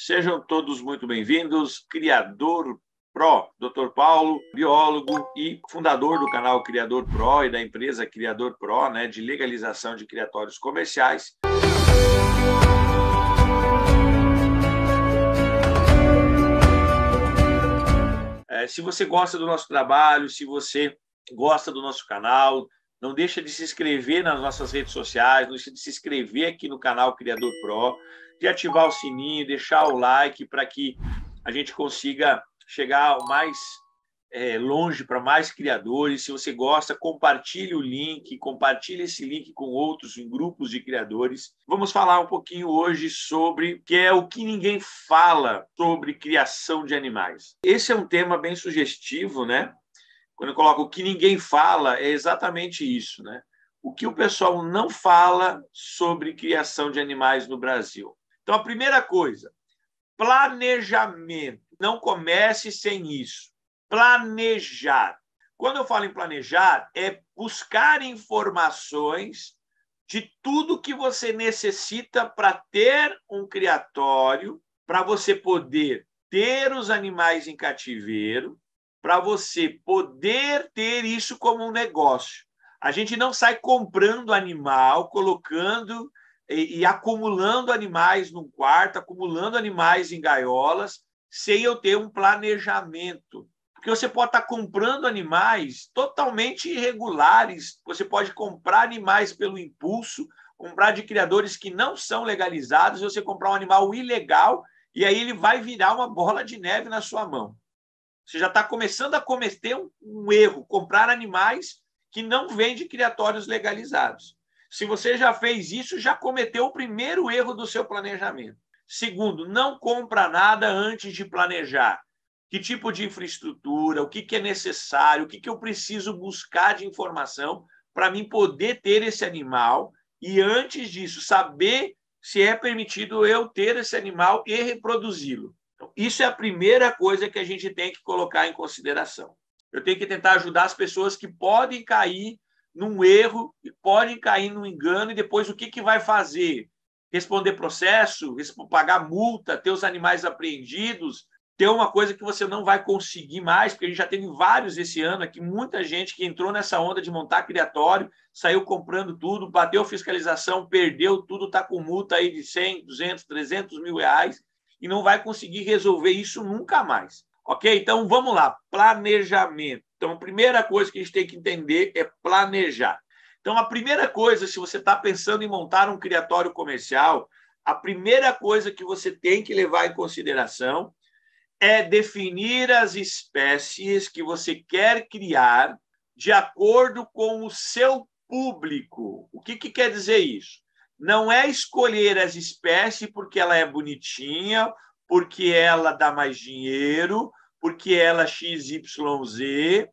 Sejam todos muito bem-vindos. Criador Pro, Dr. Paulo, biólogo e fundador do canal Criador Pro e da empresa Criador Pro, de legalização de criatórios comerciais. Se você gosta do nosso trabalho, se você gosta do nosso canal, não deixa de se inscrever nas nossas redes sociais, não deixa de se inscrever aqui no canal Criador Pro, de ativar o sininho, deixar o like para que a gente consiga chegar mais longe para mais criadores. Se você gosta, compartilhe o link, compartilhe esse link com outros em grupos de criadores. Vamos falar um pouquinho hoje sobre o que ninguém fala sobre criação de animais. Esse é um tema bem sugestivo, né? Quando eu coloco o que ninguém fala, é exatamente isso, né? O que o pessoal não fala sobre criação de animais no Brasil. Então, a primeira coisa, planejamento. Não comece sem isso. Planejar. Quando eu falo em planejar, é buscar informações de tudo que você necessita para ter um criatório, para você poder ter os animais em cativeiro, para você poder ter isso como um negócio. A gente não sai comprando animal, colocando e acumulando animais num quarto, acumulando animais em gaiolas, sem eu ter um planejamento. Porque você pode estar comprando animais totalmente irregulares, você pode comprar animais pelo impulso, comprar de criadores que não são legalizados, você comprar um animal ilegal, e aí ele vai virar uma bola de neve na sua mão. Você já está começando a cometer um erro, comprar animais que não vêm de criatórios legalizados. Se você já fez isso, já cometeu o primeiro erro do seu planejamento. Segundo, não compra nada antes de planejar. Que tipo de infraestrutura, o que é necessário, o que eu preciso buscar de informação para mim poder ter esse animal e, antes disso, saber se é permitido eu ter esse animal e reproduzi-lo. Então, isso é a primeira coisa que a gente tem que colocar em consideração. Eu tenho que tentar ajudar as pessoas que podem cair num erro, e podem cair num engano, e depois o que vai fazer? Responder processo, pagar multa, ter os animais apreendidos, ter uma coisa que você não vai conseguir mais, porque a gente já teve vários esse ano aqui, muita gente que entrou nessa onda de montar criatório, saiu comprando tudo, bateu fiscalização, perdeu tudo, está com multa aí de 100, 200, 300 mil reais, e não vai conseguir resolver isso nunca mais. Ok? Então, vamos lá. Planejamento. Então, a primeira coisa que a gente tem que entender é planejar. Então, a primeira coisa, se você está pensando em montar um criatório comercial, a primeira coisa que você tem que levar em consideração é definir as espécies que você quer criar de acordo com o seu público. O que quer dizer isso? Não é escolher as espécies porque ela é bonitinha, porque ela dá mais dinheiro, porque ela XYZ,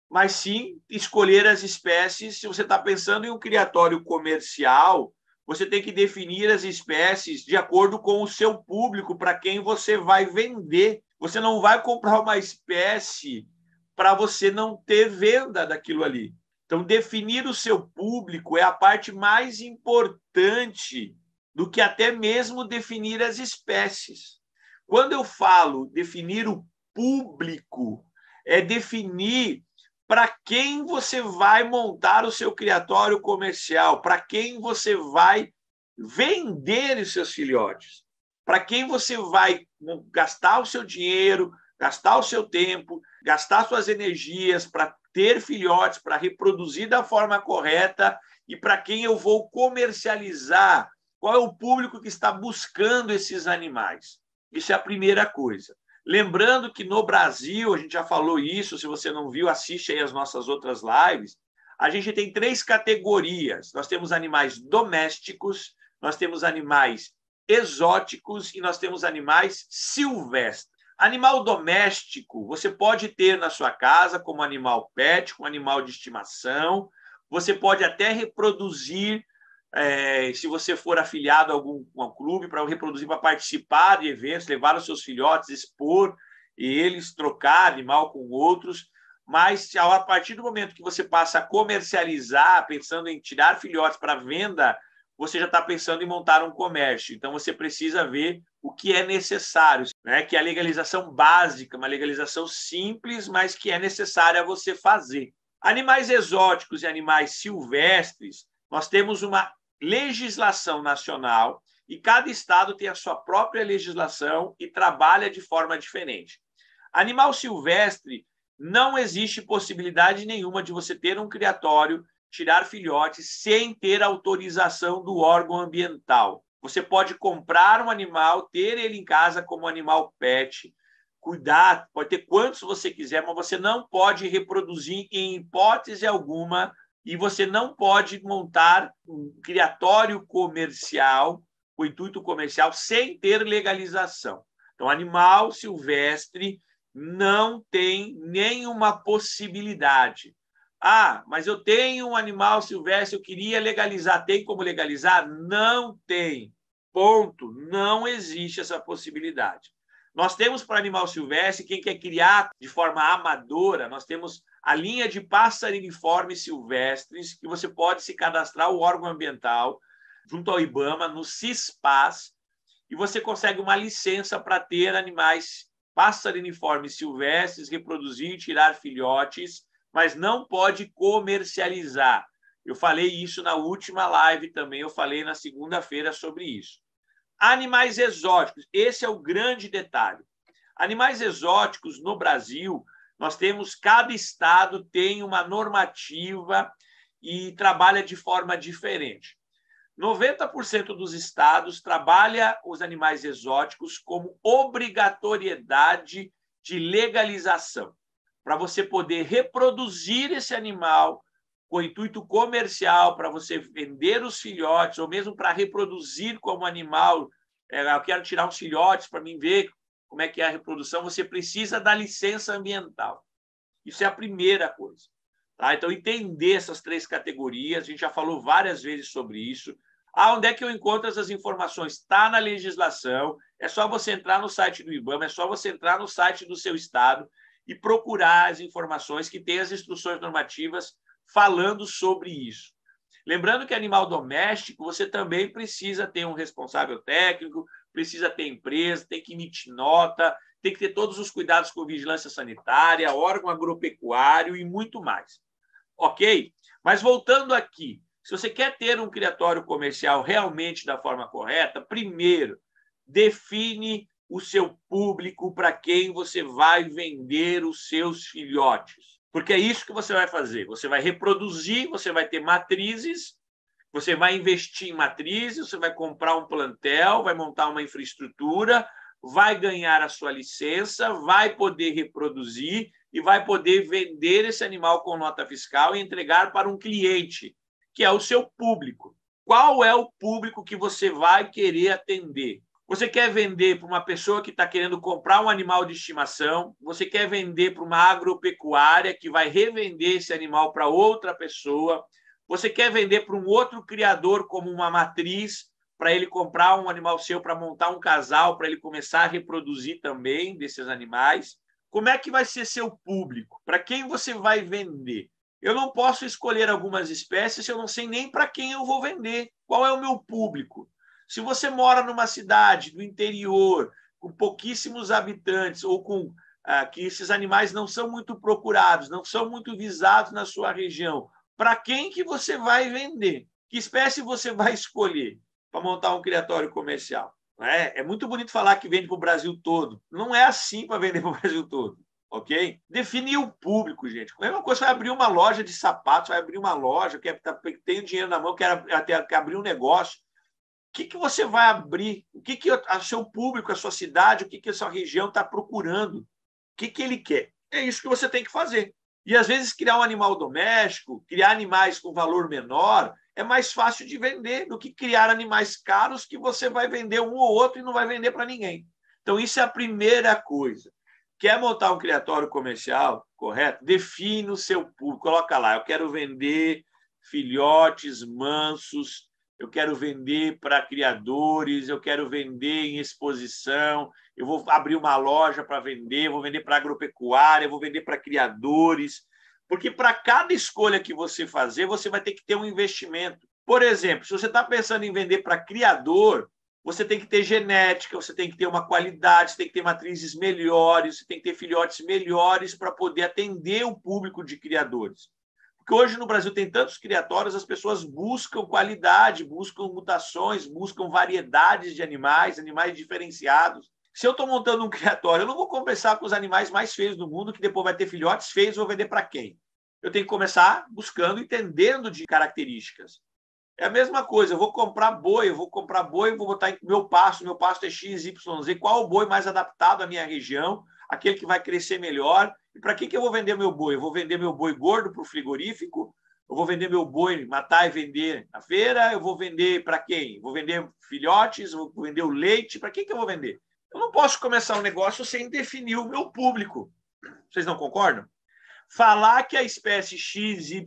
mas sim escolher as espécies. Se você está pensando em um criatório comercial, você tem que definir as espécies de acordo com o seu público, para quem você vai vender. Você não vai comprar uma espécie para você não ter venda daquilo ali. Então, definir o seu público é a parte mais importante do que até mesmo definir as espécies. Quando eu falo definir o público, é definir para quem você vai montar o seu criatório comercial, para quem você vai vender os seus filhotes, para quem você vai gastar o seu dinheiro, gastar o seu tempo, gastar suas energias para ter filhotes, para reproduzir da forma correta, e para quem eu vou comercializar, qual é o público que está buscando esses animais. Isso é a primeira coisa. Lembrando que no Brasil, a gente já falou isso, se você não viu, assiste aí as nossas outras lives, a gente tem 3 categorias. Nós temos animais domésticos, nós temos animais exóticos e nós temos animais silvestres. Animal doméstico, você pode ter na sua casa como animal pet, como animal de estimação. Você pode até reproduzir, se você for afiliado a algum clube, para reproduzir, para participar de eventos, levar os seus filhotes, expor eles, trocar animal com outros. Mas a partir do momento que você passa a comercializar, pensando em tirar filhotes para venda, você já está pensando em montar um comércio. Então, você precisa ver o que é necessário, né? Que é a legalização básica, uma legalização simples, mas que é necessária você fazer. Animais exóticos e animais silvestres, nós temos uma legislação nacional e cada estado tem a sua própria legislação e trabalha de forma diferente. Animal silvestre, não existe possibilidade nenhuma de você ter um criatório, tirar filhotes, sem ter autorização do órgão ambiental. Você pode comprar um animal, ter ele em casa como animal pet, cuidar, pode ter quantos você quiser, mas você não pode reproduzir em hipótese alguma e você não pode montar um criatório comercial, com intuito comercial, sem ter legalização. Então, animal silvestre não tem nenhuma possibilidade. Ah, mas eu tenho um animal silvestre, eu queria legalizar. Tem como legalizar? Não tem. Ponto. Não existe essa possibilidade. Nós temos para animal silvestre, quem quer criar de forma amadora, nós temos a linha de passarinhos silvestres, que você pode se cadastrar o órgão ambiental, junto ao IBAMA, no CISPAS, e você consegue uma licença para ter animais passarinhos silvestres, reproduzir e tirar filhotes, mas não pode comercializar. Eu falei isso na última live também, eu falei na segunda-feira sobre isso. Animais exóticos, esse é o grande detalhe. Animais exóticos no Brasil, nós temos, cada estado tem uma normativa e trabalha de forma diferente. 90% dos estados trabalha os animais exóticos como obrigatoriedade de legalização, para você poder reproduzir esse animal com intuito comercial, para você vender os filhotes, ou mesmo para reproduzir como animal. Eu quero tirar uns filhotes para mim ver como é que é a reprodução, você precisa da licença ambiental. Isso é a primeira coisa. Tá? Então, entender essas três categorias, a gente já falou várias vezes sobre isso. Onde é que eu encontro essas informações? Está na legislação, é só você entrar no site do IBAMA, é só você entrar no site do seu estado e procurar as informações que tem as instruções normativas falando sobre isso. Lembrando que animal doméstico, você também precisa ter um responsável técnico, precisa ter empresa, tem que emitir nota, tem que ter todos os cuidados com vigilância sanitária, órgão agropecuário e muito mais. Ok? Mas voltando aqui, se você quer ter um criatório comercial realmente da forma correta, primeiro, define o seu público para quem você vai vender os seus filhotes. Porque é isso que você vai fazer. Você vai reproduzir, você vai ter matrizes, você vai investir em matrizes, você vai comprar um plantel, vai montar uma infraestrutura, vai ganhar a sua licença, vai poder reproduzir e vai poder vender esse animal com nota fiscal e entregar para um cliente, que é o seu público. Qual é o público que você vai querer atender? Você quer vender para uma pessoa que está querendo comprar um animal de estimação, você quer vender para uma agropecuária que vai revender esse animal para outra pessoa, você quer vender para um outro criador como uma matriz, para ele comprar um animal seu para montar um casal, para ele começar a reproduzir também desses animais. Como é que vai ser seu público? Para quem você vai vender? Eu não posso escolher algumas espécies se eu não sei nem para quem eu vou vender. Qual é o meu público? Se você mora numa cidade do interior, com pouquíssimos habitantes, ou com que esses animais não são muito procurados, não são muito visados na sua região, para quem que você vai vender? Que espécie você vai escolher para montar um criatório comercial? É muito bonito falar que vende para o Brasil todo. Não é assim para vender para o Brasil todo. Ok? Definir o público, gente. A mesma coisa, vai abrir uma loja de sapatos, vai abrir uma loja, tem dinheiro na mão, quer abrir um negócio. O que você vai abrir? O que o seu público, a sua cidade, o que a sua região está procurando? O que ele quer? É isso que você tem que fazer. E, às vezes, criar um animal doméstico, criar animais com valor menor, é mais fácil de vender do que criar animais caros que você vai vender um ou outro e não vai vender para ninguém. Então, isso é a primeira coisa. Quer montar um criatório comercial, correto? Define o seu público. Coloca lá, eu quero vender filhotes mansos, eu quero vender para criadores, eu quero vender em exposição, eu vou abrir uma loja para vender, vou vender para agropecuária, vou vender para criadores, porque para cada escolha que você fazer, você vai ter que ter um investimento. Por exemplo, se você está pensando em vender para criador, você tem que ter genética, você tem que ter uma qualidade, você tem que ter matrizes melhores, você tem que ter filhotes melhores para poder atender o público de criadores. Porque hoje no Brasil tem tantos criatórios, as pessoas buscam qualidade, buscam mutações, buscam variedades de animais, animais diferenciados. Se eu estou montando um criatório, eu não vou começar com os animais mais feios do mundo, que depois vai ter filhotes feios, vou vender para quem? Eu tenho que começar buscando, entendendo de características. É a mesma coisa, eu vou comprar boi, vou botar em meu pasto é XYZ. Qual o boi mais adaptado à minha região, aquele que vai crescer melhor? E para que eu vou vender meu boi? Eu vou vender meu boi gordo para o frigorífico? Eu vou vender meu boi, matar e vender na feira? Eu vou vender para quem? Vou vender filhotes? Eu vou vender o leite? Para que eu vou vender? Eu não posso começar um negócio sem definir o meu público. Vocês não concordam? Falar que a espécie XYZ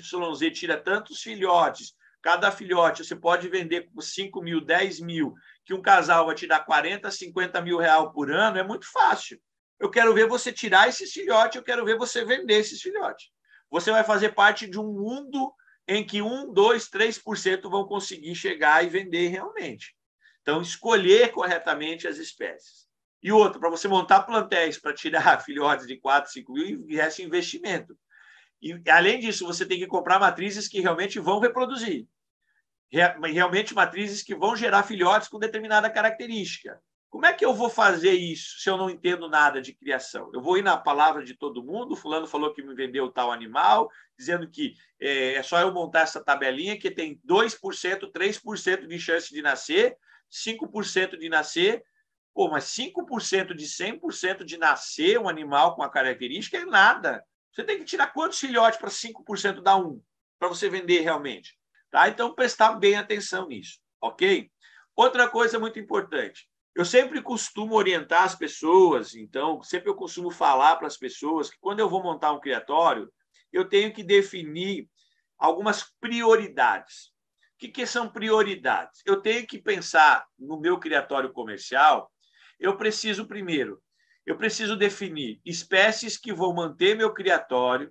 tira tantos filhotes, cada filhote você pode vender por 5 mil, 10 mil, que um casal vai te dar 40, 50 mil reais por ano, é muito fácil. Eu quero ver você tirar esses filhotes, eu quero ver você vender esses filhotes. Você vai fazer parte de um mundo em que 1, 2, 3% vão conseguir chegar e vender realmente. Então, escolher corretamente as espécies. E outra, para você montar plantéis para tirar filhotes de 4, 5 mil, esse investimento. E, além disso, você tem que comprar matrizes que realmente vão reproduzir. Realmente matrizes que vão gerar filhotes com determinada característica. Como é que eu vou fazer isso se eu não entendo nada de criação? Eu vou ir na palavra de todo mundo, fulano falou que me vendeu tal animal, dizendo que é só eu montar essa tabelinha que tem 2%, 3% de chance de nascer, 5% de nascer. Pô, mas 5% de 100% de nascer um animal com a característica é nada. Você tem que tirar quantos filhotes para 5% dar um, para você vender realmente? Tá? Então, prestar bem atenção nisso, ok? Outra coisa muito importante. Eu sempre costumo orientar as pessoas, então, sempre eu costumo falar para as pessoas que quando eu vou montar um criatório, eu tenho que definir algumas prioridades. O que são prioridades? Eu tenho que pensar no meu criatório comercial. Eu preciso, primeiro, definir espécies que vão manter meu criatório,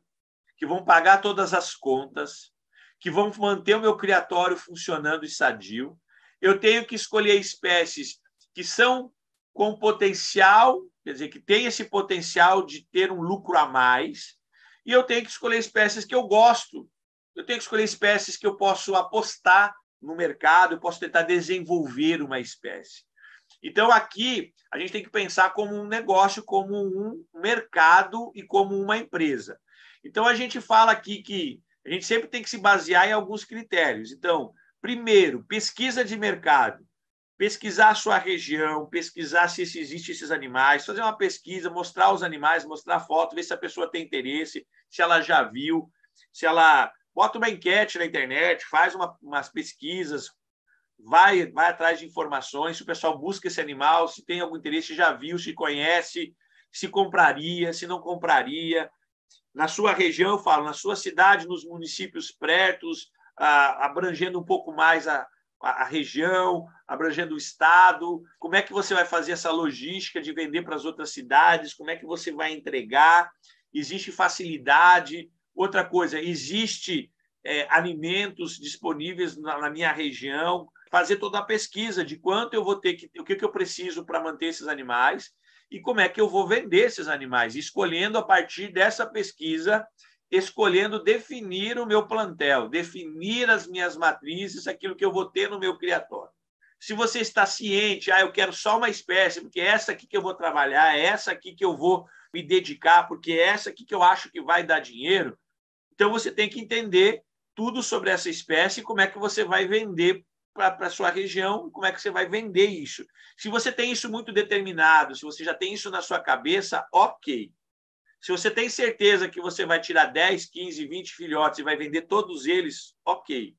que vão pagar todas as contas, que vão manter o meu criatório funcionando e sadio. Eu tenho que escolher espécies que são com potencial, quer dizer, que tem esse potencial de ter um lucro a mais, e eu tenho que escolher espécies que eu gosto. Eu tenho que escolher espécies que eu posso apostar no mercado, eu posso tentar desenvolver uma espécie. Então, aqui, a gente tem que pensar como um negócio, como um mercado e como uma empresa. Então, a gente fala aqui que a gente sempre tem que se basear em alguns critérios. Então, primeiro, pesquisa de mercado. Pesquisar a sua região, pesquisar se existem esses animais, fazer uma pesquisa, mostrar os animais, mostrar foto, ver se a pessoa tem interesse, se ela já viu, se ela bota uma enquete na internet, faz umas pesquisas, vai atrás de informações, se o pessoal busca esse animal, se tem algum interesse, já viu, se conhece, se compraria, se não compraria. Na sua região, eu falo, na sua cidade, nos municípios pertos, abrangendo um pouco mais a região, abrangendo o estado, como é que você vai fazer essa logística de vender para as outras cidades, como é que você vai entregar, existe facilidade. Outra coisa, existe alimentos disponíveis na minha região, fazer toda a pesquisa de quanto eu vou ter o que eu preciso para manter esses animais e como é que eu vou vender esses animais, escolhendo a partir dessa pesquisa, escolhendo definir o meu plantel, definir as minhas matrizes, aquilo que eu vou ter no meu criatório. Se você está ciente, eu quero só uma espécie, porque é essa aqui que eu vou trabalhar, é essa aqui que eu vou me dedicar, porque é essa aqui que eu acho que vai dar dinheiro, então você tem que entender tudo sobre essa espécie e como é que você vai vender para a sua região, como é que você vai vender isso. Se você tem isso muito determinado, se você já tem isso na sua cabeça, ok. Se você tem certeza que você vai tirar 10, 15, 20 filhotes e vai vender todos eles, ok.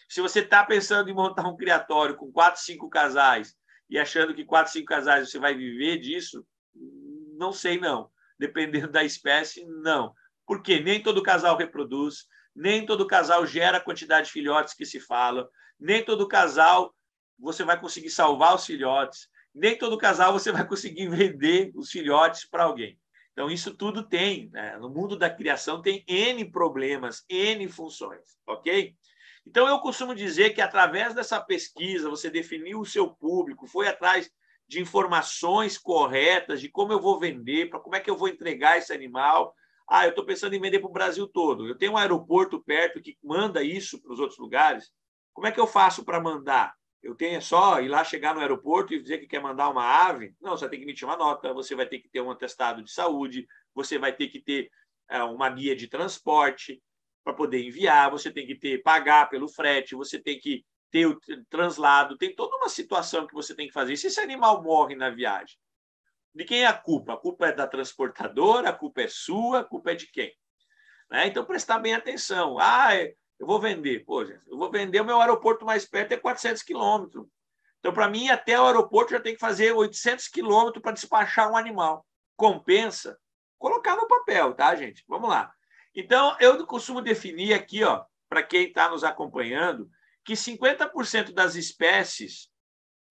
Se você está pensando em montar um criatório com 4, 5 casais e achando que 4, 5 casais você vai viver disso, não sei não. Dependendo da espécie, não. Porque nem todo casal reproduz, nem todo casal gera a quantidade de filhotes que se fala, nem todo casal você vai conseguir salvar os filhotes, nem todo casal você vai conseguir vender os filhotes para alguém. Então, isso tudo tem, né? No mundo da criação tem N problemas, N funções, ok? Então, eu costumo dizer que, através dessa pesquisa, você definiu o seu público, foi atrás de informações corretas, de como eu vou vender, para como é que eu vou entregar esse animal. Ah, eu estou pensando em vender para o Brasil todo. Eu tenho um aeroporto perto que manda isso para os outros lugares. Como é que eu faço para mandar? Eu tenho só ir lá, chegar no aeroporto e dizer que quer mandar uma ave? Não, você vai ter que emitir uma nota, você vai ter que ter um atestado de saúde, você vai ter que ter uma guia de transporte para poder enviar, você tem que pagar pelo frete, você tem que ter o translado, tem toda uma situação que você tem que fazer. E se esse animal morre na viagem, de quem é a culpa? A culpa é da transportadora, a culpa é sua, a culpa é de quem? Né? Então, prestar bem atenção. Ah, eu vou vender. Pô, gente, eu vou vender, o meu aeroporto mais perto é 400 quilômetros. Então, para mim, até o aeroporto já tem que fazer 800 quilômetros para despachar um animal. Compensa? Colocar no papel, tá, gente? Vamos lá. Então, eu costumo definir aqui, ó, para quem está nos acompanhando, que 50% das espécies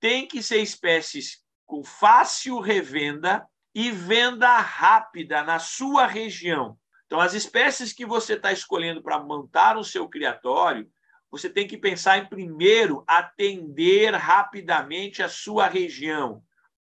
tem que ser espécies com fácil revenda e venda rápida na sua região. Então, as espécies que você está escolhendo para montar o seu criatório, você tem que pensar em, primeiro, atender rapidamente a sua região.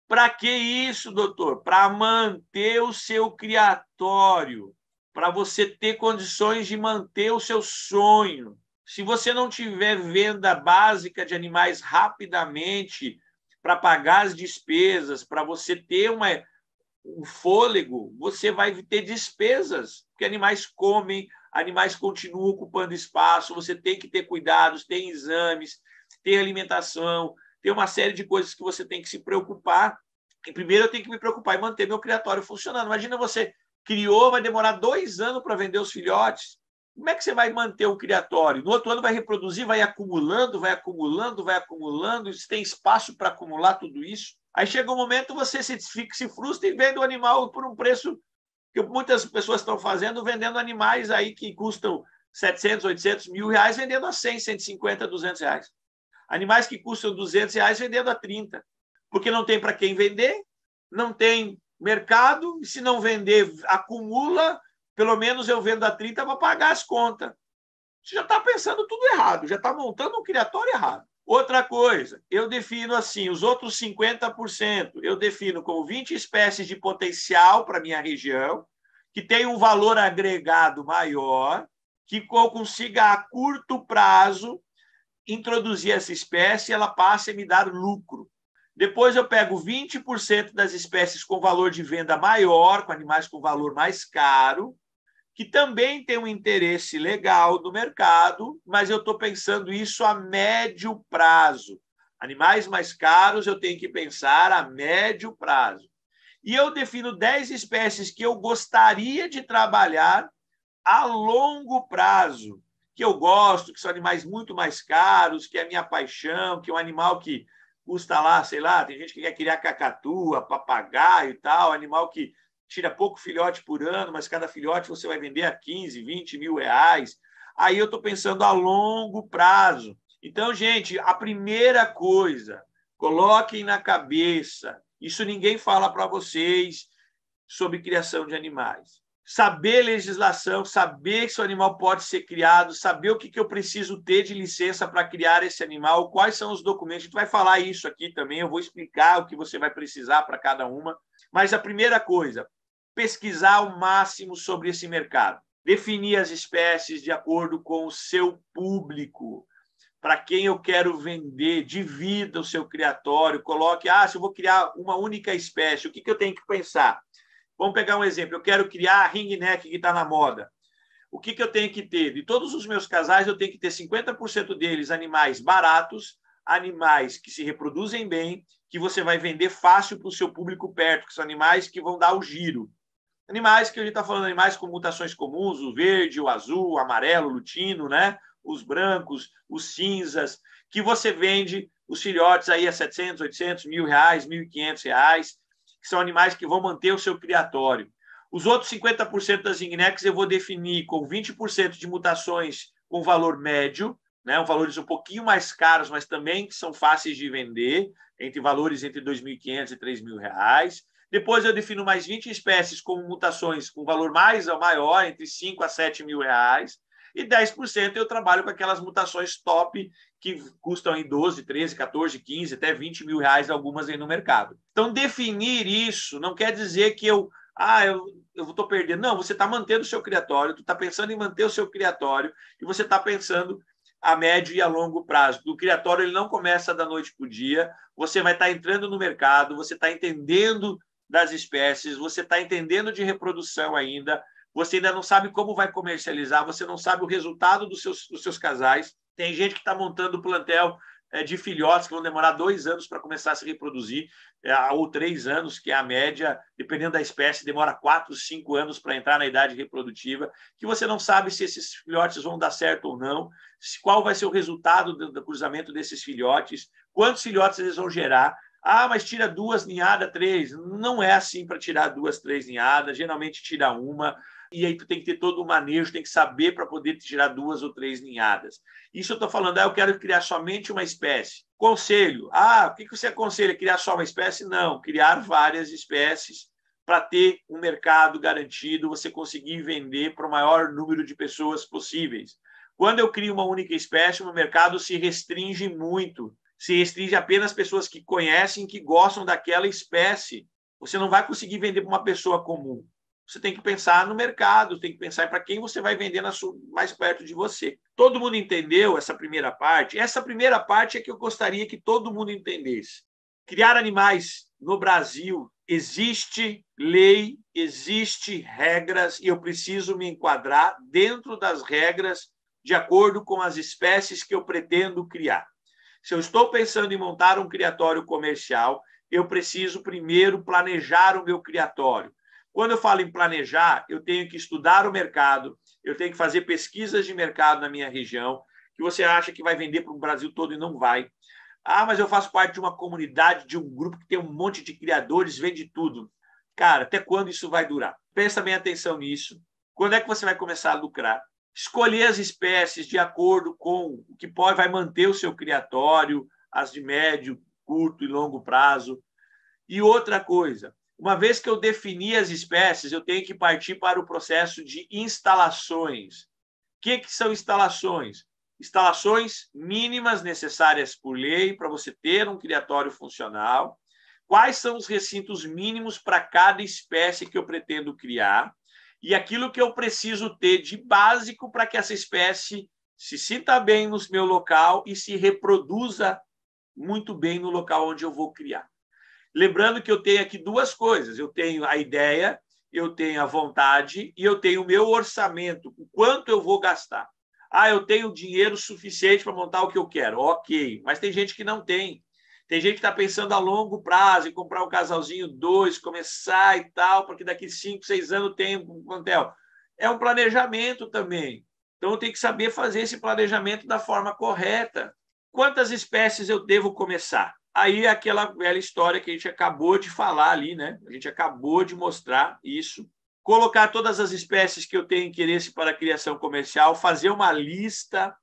Para que isso, doutor? Para manter o seu criatório, para você ter condições de manter o seu sonho. Se você não tiver venda básica de animais rapidamente para pagar as despesas, para você ter um fôlego, você vai ter despesas, porque animais comem, animais continuam ocupando espaço, você tem que ter cuidados, tem exames, tem alimentação, tem uma série de coisas que você tem que se preocupar. E primeiro eu tenho que me preocupar em manter meu criatório funcionando. Imagina você criou, vai demorar 2 anos para vender os filhotes. Como é que você vai manter o criatório? No outro ano vai reproduzir, vai acumulando, vai acumulando, vai acumulando. Você tem espaço para acumular tudo isso? Aí chega um momento, você se frustra e vende o animal por um preço que muitas pessoas estão fazendo, vendendo animais aí que custam 700, 800 mil reais, vendendo a 100, 150, 200 reais. Animais que custam 200 reais, vendendo a 30. Porque não tem para quem vender, não tem mercado, e se não vender, acumula, pelo menos eu vendo a 30 para pagar as contas. Você já está pensando tudo errado, já está montando um criatório errado. Outra coisa, eu defino assim, os outros 50%, eu defino como 20 espécies de potencial para a minha região, que tem um valor agregado maior, que eu consiga a curto prazo introduzir essa espécie e ela passe a me dar lucro. Depois eu pego 20% das espécies com valor de venda maior, com animais com valor mais caro, que também tem um interesse legal no mercado, mas eu estou pensando isso a médio prazo. Animais mais caros eu tenho que pensar a médio prazo. E eu defino 10 espécies que eu gostaria de trabalhar a longo prazo, que eu gosto, que são animais muito mais caros, que é a minha paixão, que é um animal que custa lá, sei lá, tem gente que quer criar cacatua, papagaio e tal, animal que tira pouco filhote por ano, mas cada filhote você vai vender a 15, 20 mil reais. Aí eu estou pensando a longo prazo. Então, gente, a primeira coisa, coloquem na cabeça, isso ninguém fala para vocês sobre criação de animais. Saber legislação, saber que seu animal pode ser criado, saber o que eu preciso ter de licença para criar esse animal, quais são os documentos. A gente vai falar isso aqui também, eu vou explicar o que você vai precisar para cada uma. Mas a primeira coisa, pesquisar o máximo sobre esse mercado. Definir as espécies de acordo com o seu público. Para quem eu quero vender, divida o seu criatório, coloque, se eu vou criar uma única espécie, o que eu tenho que pensar? Vamos pegar um exemplo. Eu quero criar a ringneck que está na moda. O que eu tenho que ter? De todos os meus casais, eu tenho que ter 50% deles animais baratos, animais que se reproduzem bem, que você vai vender fácil para o seu público perto, que são animais que vão dar o giro. Animais que a gente está falando, animais com mutações comuns, o verde, o azul, o amarelo, o lutino, né? Os brancos, os cinzas, que você vende os filhotes aí a 700, 800, mil reais, 1.500 reais, que são animais que vão manter o seu criatório. Os outros 50% das ringnecs eu vou definir com 20% de mutações com valor médio, né? Valores um pouquinho mais caros, mas também que são fáceis de vender, entre valores entre 2.500 e 3.000 reais. Depois eu defino mais 20 espécies com mutações com valor maior, entre 5 a 7 mil reais. e 10% eu trabalho com aquelas mutações top que custam em 12, 13, 14, 15, até 20 mil reais algumas aí no mercado. Então, definir isso não quer dizer que eu estou perdendo. Não, você está mantendo o seu criatório, tu está pensando em manter o seu criatório e você está pensando a médio e a longo prazo. O criatório ele não começa da noite para o dia, você vai estar entrando no mercado, você está entendendo das espécies, você está entendendo de reprodução ainda, você ainda não sabe como vai comercializar, você não sabe o resultado dos seus casais. Tem gente que está montando plantel de filhotes que vão demorar 2 anos para começar a se reproduzir, ou 3 anos, que é a média, dependendo da espécie, demora 4, 5 anos para entrar na idade reprodutiva, que você não sabe se esses filhotes vão dar certo ou não, qual vai ser o resultado do cruzamento desses filhotes, quantos filhotes eles vão gerar. Ah, mas tira 2 ninhadas, 3. Não é assim para tirar 2, 3 ninhadas, geralmente tira uma, e aí tu tem que ter todo o manejo, tem que saber para poder tirar 2 ou 3 ninhadas. Isso eu estou falando, eu quero criar somente uma espécie. Conselho, o que você aconselha? Criar só uma espécie? Não, criar várias espécies para ter um mercado garantido, você conseguir vender para o maior número de pessoas possíveis. Quando eu crio uma única espécie, o meu mercado se restringe muito, se restringe apenas pessoas que conhecem, que gostam daquela espécie. Você não vai conseguir vender para uma pessoa comum. Você tem que pensar no mercado, tem que pensar para quem você vai vender mais perto de você. Todo mundo entendeu essa primeira parte? Essa primeira parte é que eu gostaria que todo mundo entendesse. Criar animais no Brasil, existe lei, existe regras, e eu preciso me enquadrar dentro das regras de acordo com as espécies que eu pretendo criar. Se eu estou pensando em montar um criatório comercial, eu preciso primeiro planejar o meu criatório. Quando eu falo em planejar, eu tenho que estudar o mercado, eu tenho que fazer pesquisas de mercado na minha região, que você acha que vai vender para o Brasil todo e não vai. Mas eu faço parte de uma comunidade, de um grupo que tem um monte de criadores, vende tudo. Cara, até quando isso vai durar? Presta bem atenção nisso. Quando é que você vai começar a lucrar? Escolher as espécies de acordo com o que vai manter o seu criatório, as de médio, curto e longo prazo. E outra coisa, uma vez que eu defini as espécies, eu tenho que partir para o processo de instalações. O que são instalações? Instalações mínimas necessárias por lei para você ter um criatório funcional. Quais são os recintos mínimos para cada espécie que eu pretendo criar? E aquilo que eu preciso ter de básico para que essa espécie se sinta bem no meu local e se reproduza muito bem no local onde eu vou criar. Lembrando que eu tenho aqui 2 coisas. Eu tenho a ideia, eu tenho a vontade e eu tenho o meu orçamento, o quanto eu vou gastar. Eu tenho dinheiro suficiente para montar o que eu quero. Ok, mas tem gente que não tem. Tem gente que está pensando a longo prazo em comprar um casalzinho 2, começar e tal, porque daqui 5, 6 anos tem um plantel. É um planejamento também. Então, eu tenho que saber fazer esse planejamento da forma correta. Quantas espécies eu devo começar? Aí é aquela velha história que a gente acabou de falar ali, né? A gente acabou de mostrar isso. Colocar todas as espécies que eu tenho interesse para a criação comercial, fazer uma lista,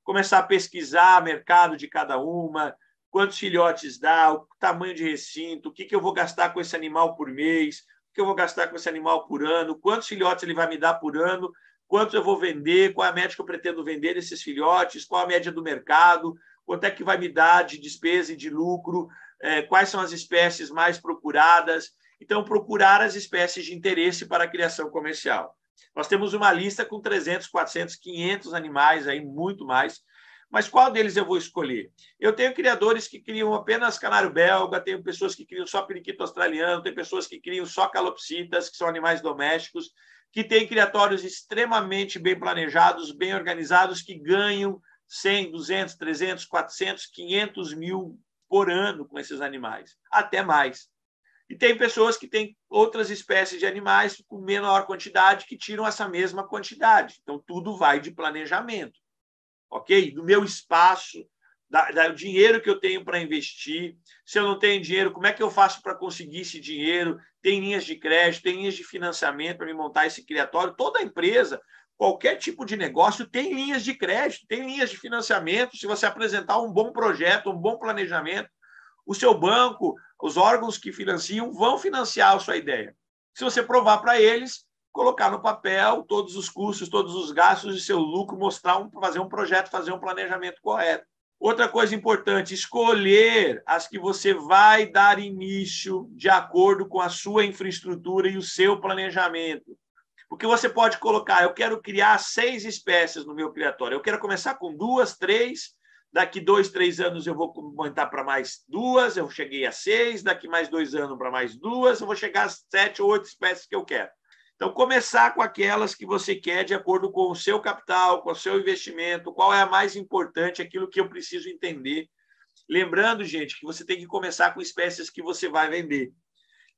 começar a pesquisar o mercado de cada uma, quantos filhotes dá, o tamanho de recinto, o que eu vou gastar com esse animal por mês, o que eu vou gastar com esse animal por ano, quantos filhotes ele vai me dar por ano, quantos eu vou vender, qual a média que eu pretendo vender desses filhotes, qual a média do mercado, quanto é que vai me dar de despesa e de lucro, quais são as espécies mais procuradas. Então, procurar as espécies de interesse para a criação comercial. Nós temos uma lista com 300, 400, 500 animais, aí, muito mais. Mas qual deles eu vou escolher? Eu tenho criadores que criam apenas canário belga, tenho pessoas que criam só periquito australiano, tem pessoas que criam só calopsitas, que são animais domésticos, que têm criatórios extremamente bem planejados, bem organizados, que ganham 100, 200, 300, 400, 500 mil por ano com esses animais, até mais. E tem pessoas que têm outras espécies de animais com menor quantidade que tiram essa mesma quantidade. Então, tudo vai de planejamento. Ok? Do meu espaço, do dinheiro que eu tenho para investir. Se eu não tenho dinheiro, como é que eu faço para conseguir esse dinheiro? Tem linhas de crédito, tem linhas de financiamento para me montar esse criatório. Toda empresa, qualquer tipo de negócio, tem linhas de crédito, tem linhas de financiamento. Se você apresentar um bom projeto, um bom planejamento, o seu banco, os órgãos que financiam vão financiar a sua ideia. Se você provar para eles colocar no papel todos os custos, todos os gastos e seu lucro, fazer um projeto, fazer um planejamento correto. Outra coisa importante, escolher as que você vai dar início de acordo com a sua infraestrutura e o seu planejamento. Porque você pode colocar, eu quero criar 6 espécies no meu criatório, eu quero começar com 2, 3, daqui 2, 3 anos eu vou aumentar para mais 2, eu cheguei a 6, daqui mais 2 anos para mais 2, eu vou chegar a 7 ou 8 espécies que eu quero. Então, começar com aquelas que você quer de acordo com o seu capital, com o seu investimento, qual é a mais importante, aquilo que eu preciso entender. Lembrando, gente, que você tem que começar com espécies que você vai vender,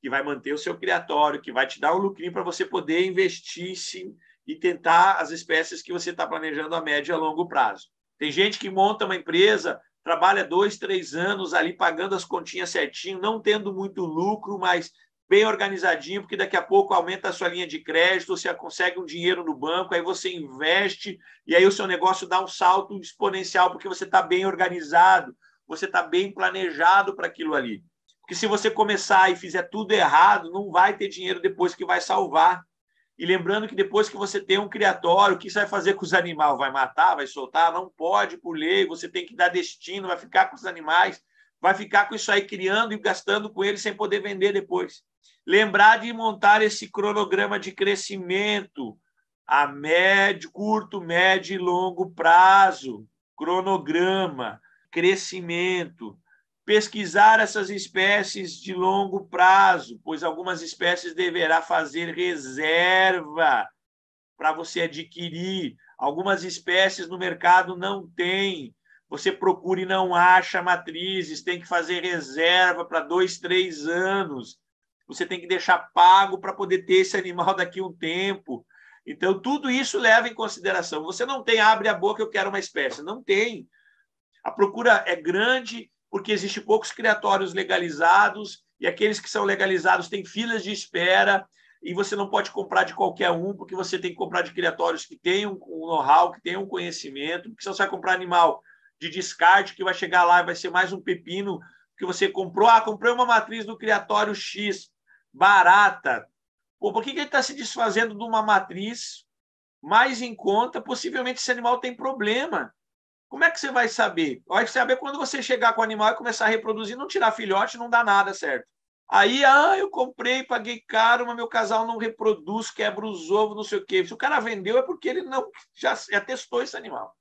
que vai manter o seu criatório, que vai te dar um lucrinho para você poder investir sim, e tentar as espécies que você está planejando a médio e a longo prazo. Tem gente que monta uma empresa, trabalha 2, 3 anos ali pagando as continhas certinho, não tendo muito lucro, mas bem organizadinho, porque daqui a pouco aumenta a sua linha de crédito, você consegue um dinheiro no banco, aí você investe, e aí o seu negócio dá um salto exponencial, porque você está bem organizado, você está bem planejado para aquilo ali. Porque se você começar e fizer tudo errado, não vai ter dinheiro depois que vai salvar. E lembrando que depois que você tem um criatório, o que você vai fazer com os animais? Vai matar? Vai soltar? Não pode, por lei, você tem que dar destino, vai ficar com os animais, vai ficar com isso aí criando e gastando com eles sem poder vender depois. Lembrar de montar esse cronograma de crescimento a médio, curto, médio e longo prazo. Cronograma, crescimento. Pesquisar essas espécies de longo prazo, pois algumas espécies deverá fazer reserva para você adquirir. Algumas espécies no mercado não tem. Você procura e não acha matrizes, tem que fazer reserva para 2, 3 anos. Você tem que deixar pago para poder ter esse animal daqui a um tempo. Então, tudo isso leva em consideração. Você não tem, abre a boca, eu quero uma espécie. Não tem. A procura é grande, porque existem poucos criatórios legalizados, e aqueles que são legalizados têm filas de espera, e você não pode comprar de qualquer um, porque você tem que comprar de criatórios que tenham um know-how, que tenham um conhecimento, porque se você vai comprar animal de descarte, que vai chegar lá e vai ser mais um pepino, que você comprou, comprei uma matriz do criatório X, barata. Pô, por que ele está se desfazendo de uma matriz mais em conta? Possivelmente esse animal tem problema. Como é que você vai saber? Vai saber quando você chegar com o animal e começar a reproduzir, não tirar filhote, não dá nada certo. Aí, eu comprei, paguei caro, mas meu casal não reproduz, quebra os ovos, não sei o quê. Se o cara vendeu, é porque ele não já testou esse animal.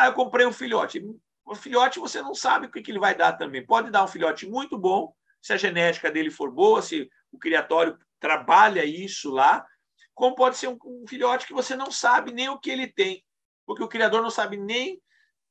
Eu comprei um filhote. O filhote você não sabe o que ele vai dar também. Pode dar um filhote muito bom, se a genética dele for boa, se o criatório trabalha isso lá, como pode ser um filhote que você não sabe nem o que ele tem, porque o criador não sabe nem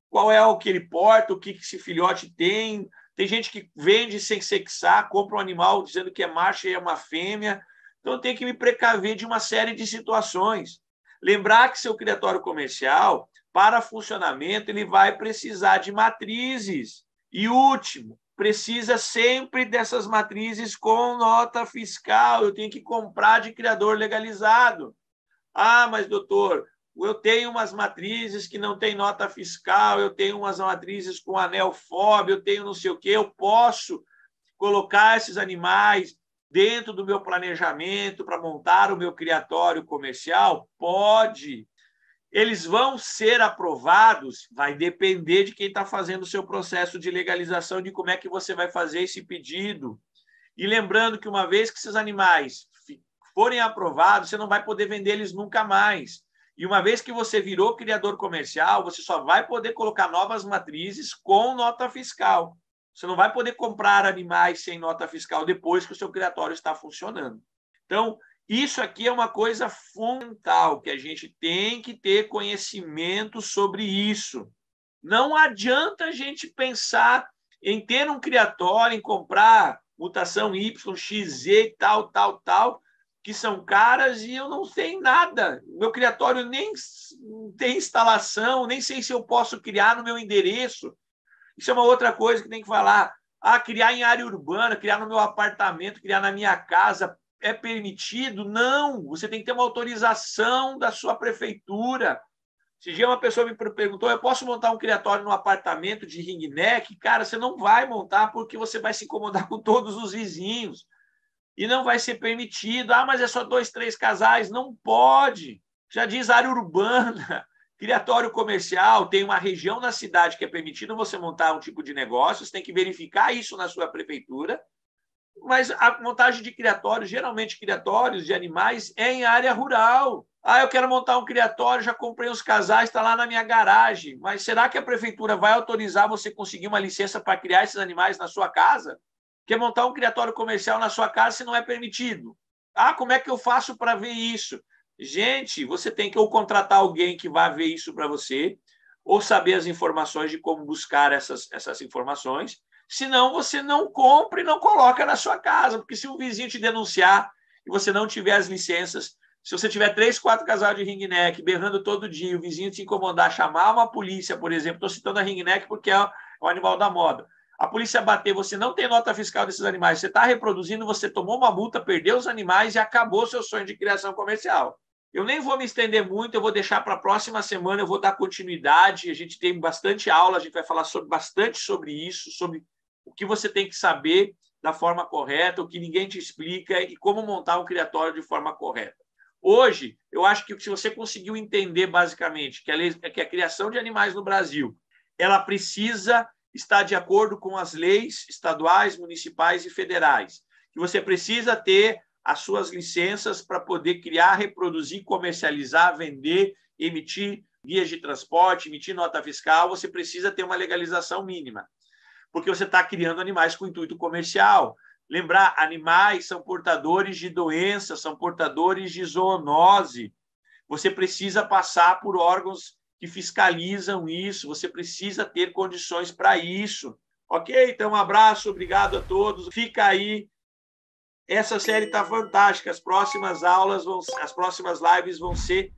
qual é o que ele porta, o que esse filhote tem. Tem gente que vende sem sexar, compra um animal dizendo que é macho e é uma fêmea. Então, tem que me precaver de uma série de situações. Lembrar que seu criatório comercial, para funcionamento, ele vai precisar de matrizes. E último, precisa sempre dessas matrizes com nota fiscal. Eu tenho que comprar de criador legalizado. Mas, doutor, eu tenho umas matrizes que não tem nota fiscal, eu tenho umas matrizes com anel FOB, eu tenho não sei o quê, eu posso colocar esses animais dentro do meu planejamento para montar o meu criatório comercial? Pode. Eles vão ser aprovados? Vai depender de quem está fazendo o seu processo de legalização, de como é que você vai fazer esse pedido. E lembrando que uma vez que esses animais forem aprovados, você não vai poder vender eles nunca mais. E uma vez que você virou criador comercial, você só vai poder colocar novas matrizes com nota fiscal. Você não vai poder comprar animais sem nota fiscal depois que o seu criatório está funcionando. Então, isso aqui é uma coisa fundamental, que a gente tem que ter conhecimento sobre isso. Não adianta a gente pensar em ter um criatório, em comprar mutação Y, XZ, tal, que são caras e eu não sei nada. O meu criatório nem tem instalação, nem sei se eu posso criar no meu endereço. Isso é uma outra coisa que tem que falar. Criar em área urbana, criar no meu apartamento, criar na minha casa, é permitido? Não, você tem que ter uma autorização da sua prefeitura. Esse dia uma pessoa me perguntou, eu posso montar um criatório no apartamento de ring neck? Cara, você não vai montar porque você vai se incomodar com todos os vizinhos. e não vai ser permitido. Ah, mas é só 2, 3 casais. Não pode. Já diz área urbana, criatório comercial, tem uma região na cidade que é permitido você montar um tipo de negócio, você tem que verificar isso na sua prefeitura, mas a montagem de criatórios, geralmente criatórios de animais, é em área rural. Ah, eu quero montar um criatório, já comprei os casais, está lá na minha garagem. Mas será que a prefeitura vai autorizar você conseguir uma licença para criar esses animais na sua casa? Quer montar um criatório comercial na sua casa se não é permitido? Ah, como é que eu faço para ver isso? Gente, você tem que ou contratar alguém que vá ver isso para você, ou saber as informações de como buscar essas informações. Senão, você não compra e não coloca na sua casa, porque se um vizinho te denunciar e você não tiver as licenças, se você tiver 3, 4 casais de ringneck berrando todo dia e o vizinho te incomodar, chamar uma polícia, por exemplo, estou citando a ringneck porque é o animal da moda, a polícia bater, você não tem nota fiscal desses animais, você está reproduzindo, você tomou uma multa, perdeu os animais e acabou seu sonho de criação comercial. Eu nem vou me estender muito, eu vou deixar para a próxima semana, eu vou dar continuidade, a gente tem bastante aula, a gente vai falar bastante sobre isso, sobre o que você tem que saber da forma correta, o que ninguém te explica e como montar um criatório de forma correta. Hoje, eu acho que se você conseguiu entender basicamente que a criação de animais no Brasil, ela precisa estar de acordo com as leis estaduais, municipais e federais, que você precisa ter as suas licenças para poder criar, reproduzir, comercializar, vender, emitir guias de transporte, emitir nota fiscal, você precisa ter uma legalização mínima, porque você está criando animais com intuito comercial. Lembrar, animais são portadores de doenças, são portadores de zoonose. Você precisa passar por órgãos que fiscalizam isso, você precisa ter condições para isso. Ok? Então, um abraço, obrigado a todos. Fica aí. Essa série está fantástica. As próximas aulas, as próximas lives vão ser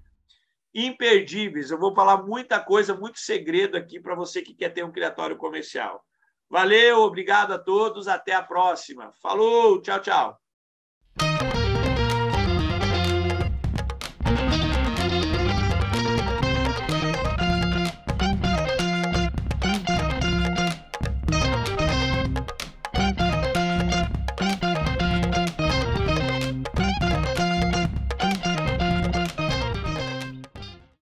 imperdíveis. Eu vou falar muita coisa, muito segredo aqui para você que quer ter um criatório comercial. Valeu, obrigado a todos, até a próxima. Falou, tchau, tchau.